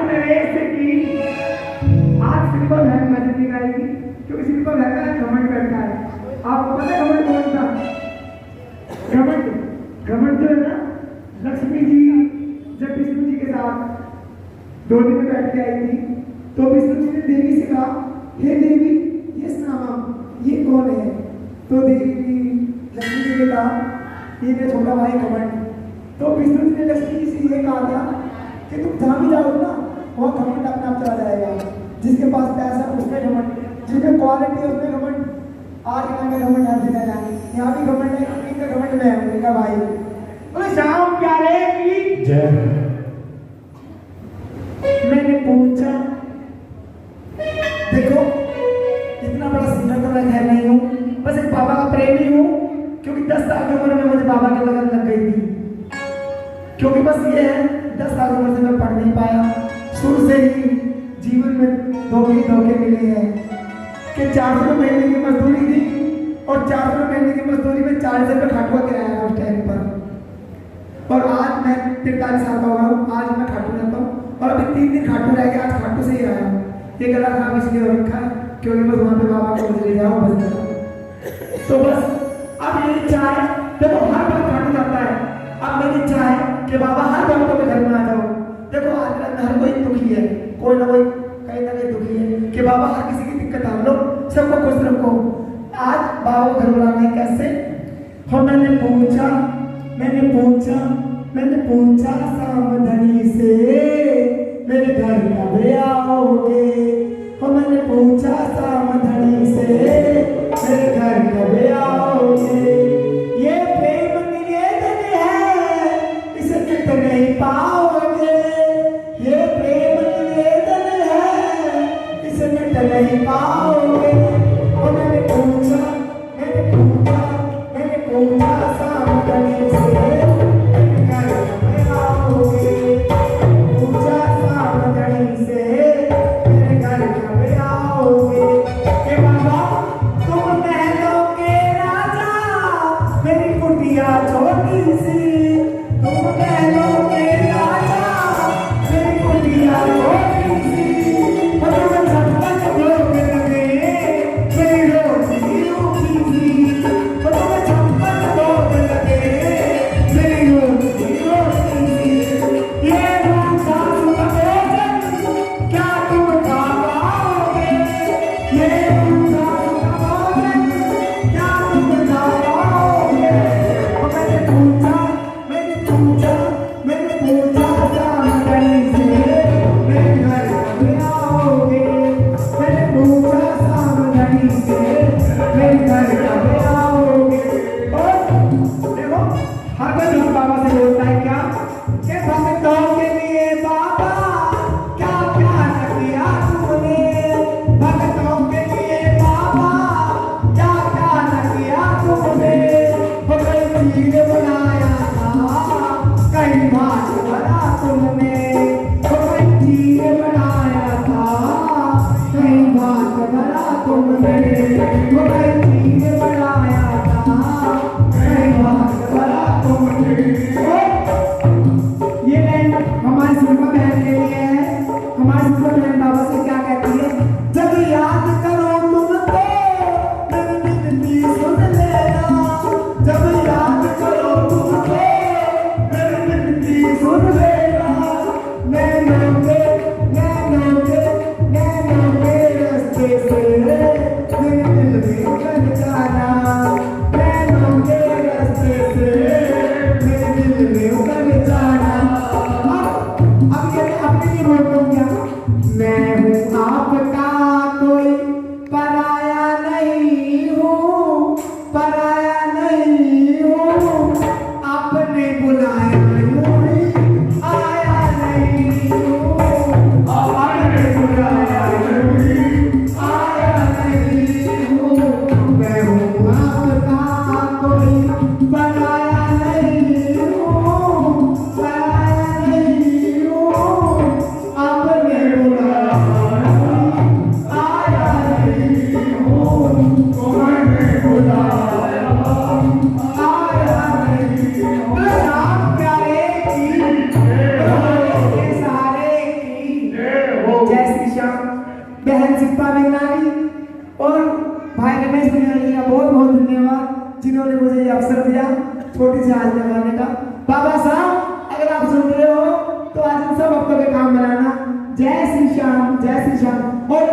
नरेश की आज सिंपल है मदद नहीं आएगी क्योंकि सिंपल है का घमंड करता है। आपको पता है घमंड कौन सा? घमंड घमंड जो है ना, लक्ष्मी जी जब विष्णु जी के साथ डोली में बैठ के आई थी तो विष्णु जी ने देवी से कहा, हे देवी ये नाम ये कौन है? तो देवी लक्ष्मी जी ने कहा, ये मेरा छोटा भाई घमंड। तो विष्णु जी ने लक्ष्मी जी से ये कहा था कि तुम जहाँ भी जाओ ना वहाँ घमंड अपने आप चला जाएगा। जिसके पास पैसा उसमें घमंड, जिसमें क्वालिटी है उसमें घमंड। आज यहाँ का घमंड हर जगह है, यहाँ भी घमंड है, इनका घमंड में है उनका भाई। बोले श्याम प्यारे की जय। मैंने पूछा, देखो इतना बड़ा सिंगर तो मैं खैर नहीं हूँ, बस एक बाबा का प्रेमी हूँ क्योंकि 10 साल की उम्र में मुझे बाबा की लगन लग गई थी। क्योंकि बस ये है 10 साल की उम्र से मैं पढ़ नहीं पाया। शुरू से ही जीवन में धोखे मिले हैं कि 400 महीने की मजदूरी थी और 400 महीने की मजदूरी में 40 रुपये खाटुआ किराया उस टाइम पर। और आज मैं 43 साल का हो गया हूँ, आज मैं खाटू रहता हूँ और अभी 3 दिन खाटू रह गया, आज खाटू से ही आया हूँ। ये गला खराब इसलिए हो रखा है क्योंकि बस वहाँ पे बाबा को ले जाओ बस। तो बस अब ये इच्छा है, देखो हर बार खाटू जाता है, अब मेरी इच्छा है कि बाबा हर बार तो घर में आ जाओ। देखो आज हर कोई दुखी है, कोई ना कोई कहीं ना कहीं दुखी है कि बाबा हर किसी की दिक्कत हल लो, सबको खुश रखो। आज बाबा को घर बुलाना है कैसे? हो मैंने पूछा सावधानी से मेरे घर कब आओगे? हो मैंने पूछा सावधानी से मेरे घर कब आओगे? ये प्रेम निवेदन है, इसे तुम नहीं पाओगे। ये प्रेम निवेदन शिल्पा मेघनानी और भाई रमेश मेघनानी का बहुत बहुत धन्यवाद जिन्होंने मुझे ये अवसर दिया छोटी सी हाजिरी लगाने का। बाबा साहब अगर आप सुन रहे हो तो आज इन सब भक्तों के काम बनाना। जय श्री श्याम, जय श्री श्याम। और